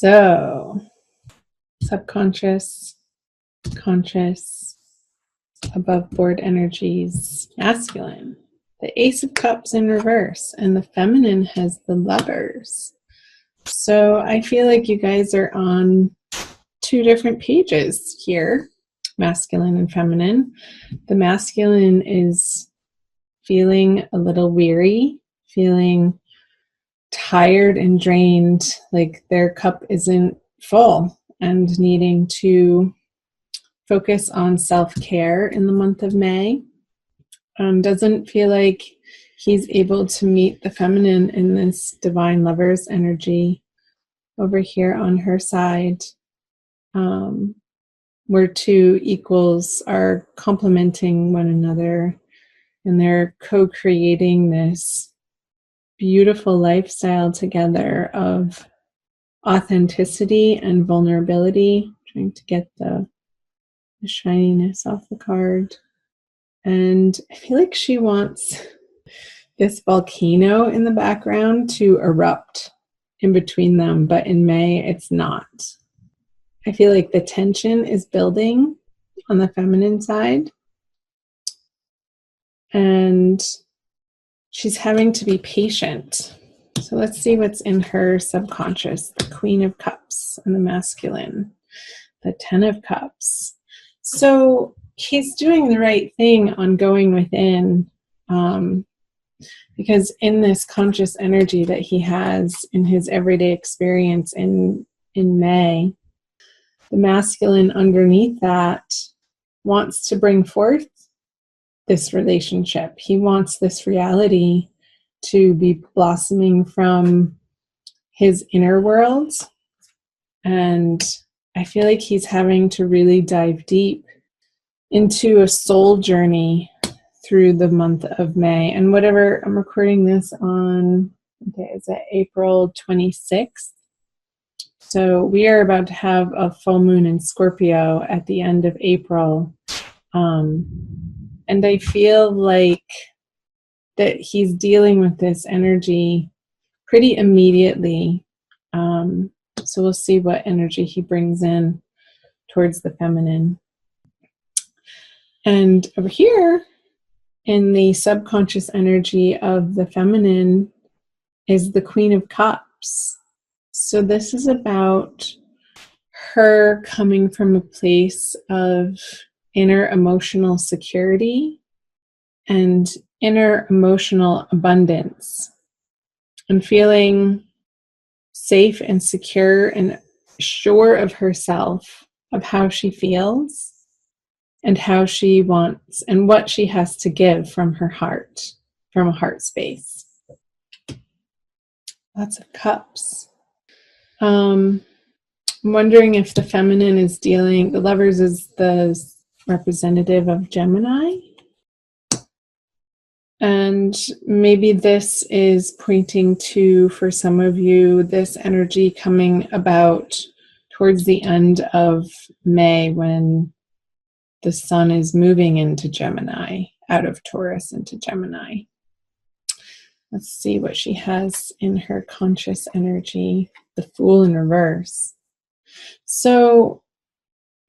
So, subconscious, conscious, above board energies, masculine. The Ace of Cups in reverse, and the feminine has the Lovers. So I feel like you guys are on two different pages here, masculine and feminine. The masculine is feeling a little weary, feeling tired and drained, like their cup isn't full, and needing to focus on self-care in the month of May. Doesn't feel like he's able to meet the feminine in this divine lovers energy over here on her side, where two equals are complementing one another and they're co-creating this beautiful lifestyle together of authenticity and vulnerability. Trying to get the shininess off the card. And I feel like she wants this volcano in the background to erupt in between them, but in May it's not. I feel like the tension is building on the feminine side, and she's having to be patient. So let's see what's in her subconscious. The Queen of Cups and the masculine, the Ten of Cups. So he's doing the right thing on going within, because in this conscious energy that he has in his everyday experience in May, the masculine underneath that wants to bring forth this relationship. He wants this reality to be blossoming from his inner world. And I feel like he's having to really dive deep into a soul journey through the month of May. And whatever, I'm recording this on, is it April 26th? So we are about to have a full moon in Scorpio at the end of April. And I feel like that he's dealing with this energy pretty immediately. So we'll see what energy he brings in towards the feminine. And over here in the subconscious energy of the feminine is the Queen of Cups. So this is about her coming from a place of inner emotional security and inner emotional abundance, and feeling safe and secure and sure of herself, of how she feels and how she wants and what she has to give from her heart, from a heart space. Lots of cups. I'm wondering if the feminine is dealing, the Lovers is the representative of Gemini. And maybe this is pointing to, for some of you, this energy coming about towards the end of May when the sun is moving into Gemini, out of Taurus into Gemini. Let's see what she has in her conscious energy. The Fool in reverse. So,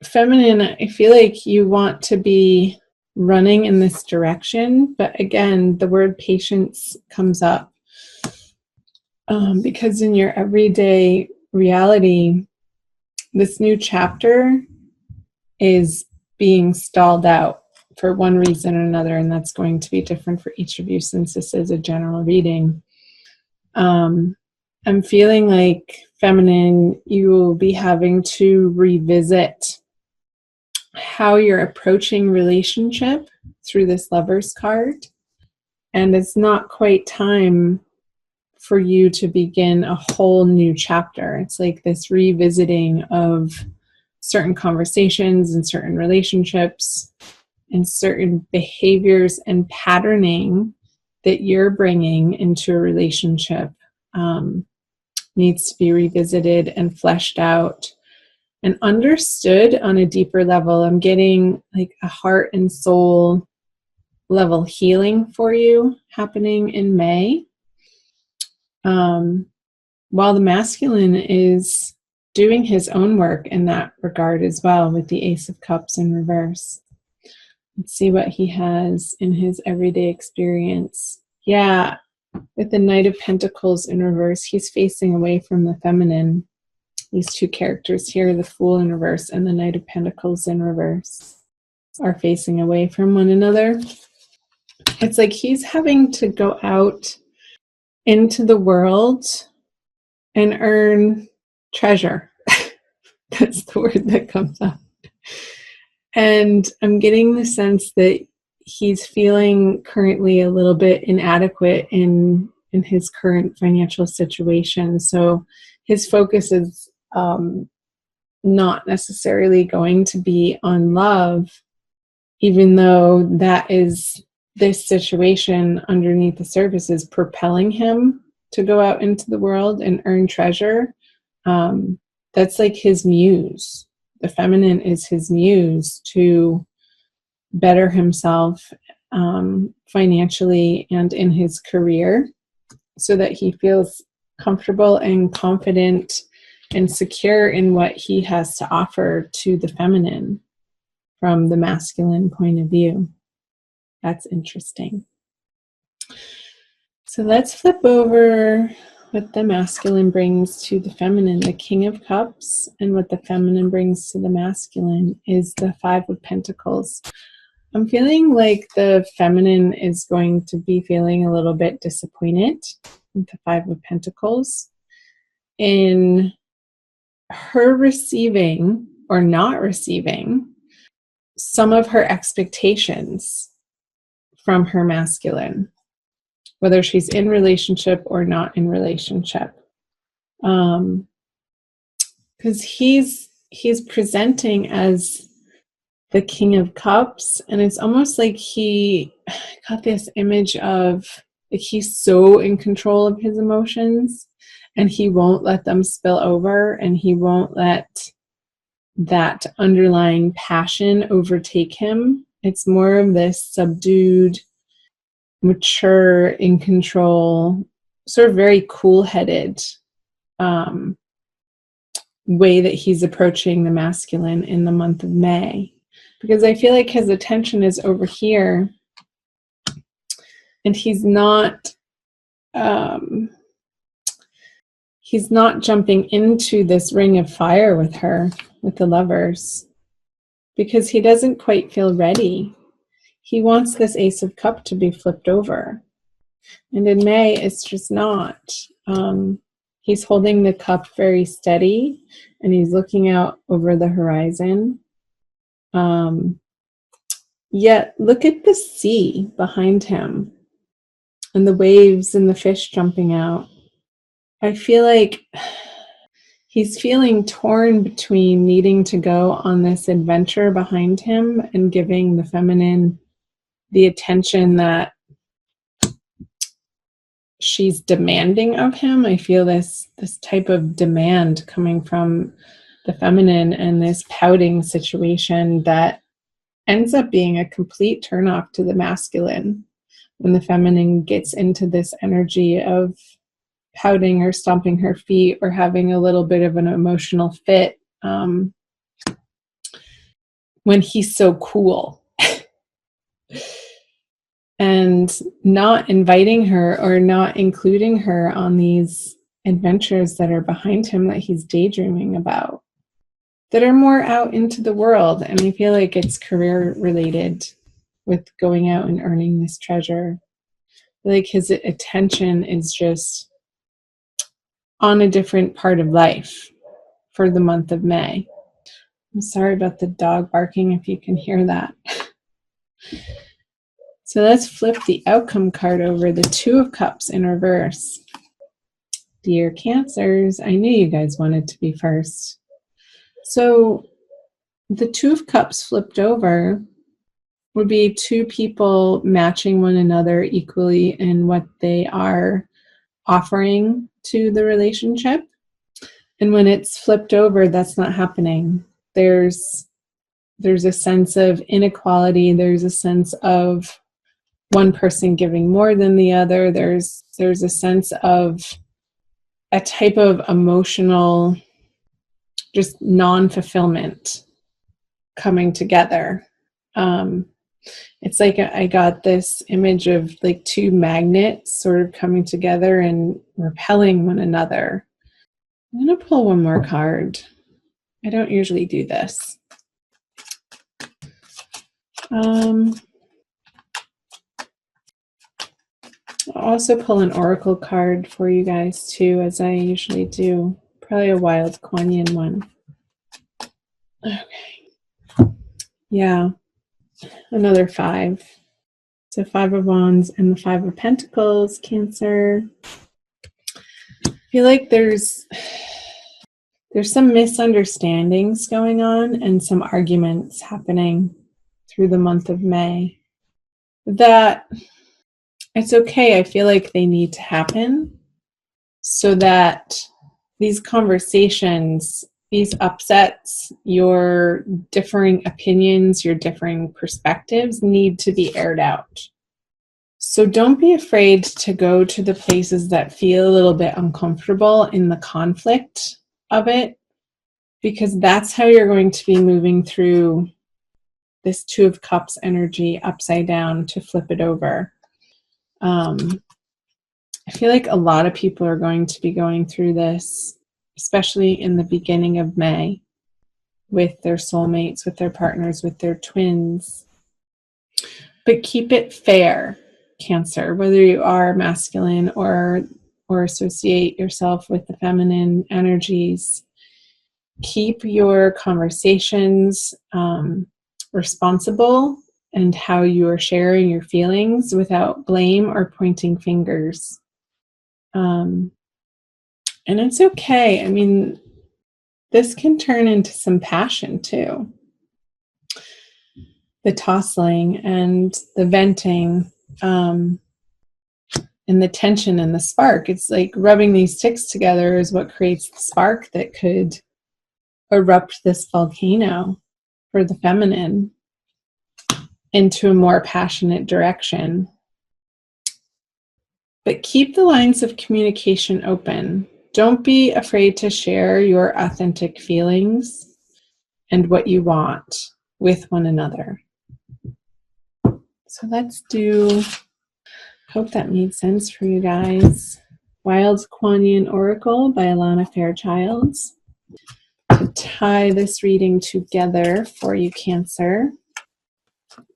feminine, I feel like you want to be running in this direction, but again, the word patience comes up, because in your everyday reality, this new chapter is being stalled out for one reason or another, and that's going to be different for each of you since this is a general reading. I'm feeling like, feminine, you will be having to revisit how you're approaching relationship through this Lovers card. And it's not quite time for you to begin a whole new chapter. It's like this revisiting of certain conversations and certain relationships and certain behaviors and patterning that you're bringing into a relationship needs to be revisited and fleshed out and understood on a deeper level. I'm getting like a heart and soul level healing for you happening in May. While the masculine is doing his own work in that regard as well with the Ace of Cups in reverse. Let's see what he has in his everyday experience. Yeah, with the Knight of Pentacles in reverse, he's facing away from the feminine. These two characters here, the Fool in reverse and the Knight of Pentacles in reverse, are facing away from one another. It's like he's having to go out into the world and earn treasure. That's the word that comes up. And I'm getting the sense that he's feeling currently a little bit inadequate in his current financial situation. So his focus is not necessarily going to be on love, even though that is this situation underneath the surface is propelling him to go out into the world and earn treasure. That's like his muse. The feminine is his muse to better himself financially and in his career so that he feels comfortable and confident and secure in what he has to offer to the feminine from the masculine point of view. That's interesting. So let's flip over what the masculine brings to the feminine. The King of Cups and what the feminine brings to the masculine is the Five of Pentacles. I'm feeling like the feminine is going to be feeling a little bit disappointed with the Five of Pentacles in her receiving or not receiving some of her expectations from her masculine, whether she's in relationship or not in relationship. Because he's presenting as the King of Cups, and it's almost like he got this image of like he's so in control of his emotions and he won't let them spill over, and he won't let that underlying passion overtake him. It's more of this subdued, mature, in control, sort of very cool-headed way that he's approaching the masculine in the month of May. Because I feel like his attention is over here and he's not jumping into this ring of fire with her, with the Lovers, because he doesn't quite feel ready. He wants this Ace of Cups to be flipped over. And in May, it's just not. He's holding the cup very steady and he's looking out over the horizon. Yet look at the sea behind him and the waves and the fish jumping out. I feel like he's feeling torn between needing to go on this adventure behind him and giving the feminine the attention that she's demanding of him. I feel this type of demand coming from the feminine and this pouting situation that ends up being a complete turnoff to the masculine when the feminine gets into this energy of pouting or stomping her feet or having a little bit of an emotional fit when he's so cool. And not inviting her or not including her on these adventures that are behind him that he's daydreaming about, that are more out into the world. And I feel like it's career related with going out and earning this treasure. Like his attention is just on a different part of life for the month of May. I'm sorry about the dog barking if you can hear that. So let's flip the outcome card over, the Two of Cups in reverse. Dear Cancers, I knew you guys wanted to be first. So the Two of Cups flipped over would be two people matching one another equally in what they are offering to the relationship. And when it's flipped over, that's not happening. There's a sense of inequality. There's a sense of one person giving more than the other. There's a sense of a type of emotional just non-fulfillment coming together. It's like I got this image of like two magnets sort of coming together and repelling one another. I'm going to pull one more card. I don't usually do this. I'll also pull an oracle card for you guys too, as I usually do. Probably a wild Kuan Yin one. Okay. Yeah. Another 5. So 5 of Wands and the 5 of Pentacles, Cancer. I feel like there's some misunderstandings going on and some arguments happening through the month of May. That it's okay. I feel like they need to happen so that these conversations, these upsets, your differing opinions, your differing perspectives need to be aired out. So don't be afraid to go to the places that feel a little bit uncomfortable in the conflict of it, because that's how you're going to be moving through this 2 of Cups energy upside down to flip it over. I feel like a lot of people are going to be going through this, especially in the beginning of May, with their soulmates, with their partners, with their twins. But keep it fair, Cancer, whether you are masculine or associate yourself with the feminine energies. Keep your conversations responsible and how you are sharing your feelings without blame or pointing fingers. And it's okay. I mean, this can turn into some passion too. The tossing and the venting, and the tension and the spark. It's like rubbing these sticks together is what creates the spark that could erupt this volcano for the feminine into a more passionate direction. But keep the lines of communication open. Don't be afraid to share your authentic feelings and what you want with one another. So let's do, hope that made sense for you guys. Wild Kuan Yin Oracle by Alana Fairchild. To tie this reading together for you, Cancer.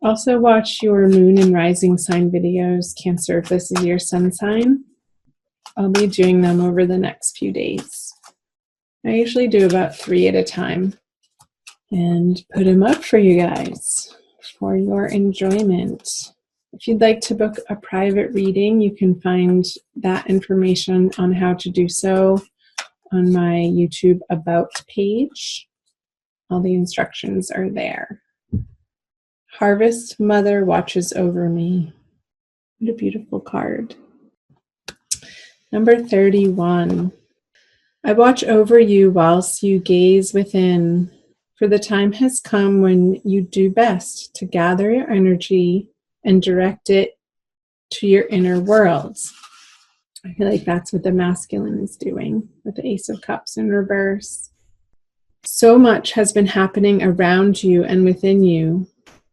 Also watch your moon and rising sign videos, Cancer, if this is your sun sign. I'll be doing them over the next few days. I usually do about 3 at a time and put them up for you guys for your enjoyment. If you'd like to book a private reading, you can find that information on how to do so on my YouTube About page. All the instructions are there. Harvest Mother watches over me. What a beautiful card. Number 31. I watch over you whilst you gaze within, for the time has come when you do best to gather your energy and direct it to your inner worlds. I feel like that's what the masculine is doing with the Ace of Cups in reverse. So much has been happening around you and within you,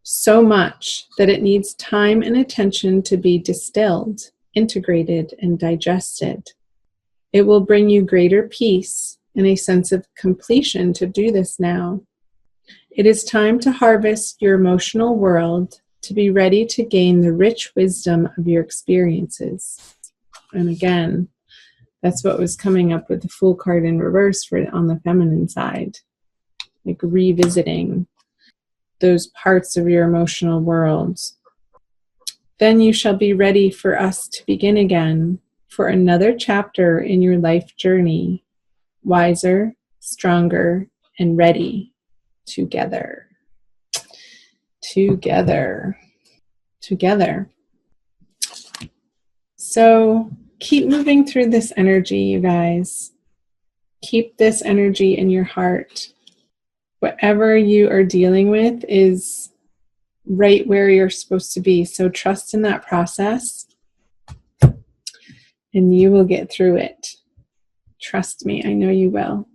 so much that it needs time and attention to be distilled, integrated, and digested. It will bring you greater peace and a sense of completion to do this now. It is time to harvest your emotional world to be ready to gain the rich wisdom of your experiences. And again, that's what was coming up with the Fool card in reverse for on the feminine side, like revisiting those parts of your emotional world. Then you shall be ready for us to begin again for another chapter in your life journey, wiser, stronger, and ready together. Together. Together. So keep moving through this energy, you guys. Keep this energy in your heart. Whatever you are dealing with is right where you're supposed to be. So trust in that process and you will get through it. Trust me, I know you will.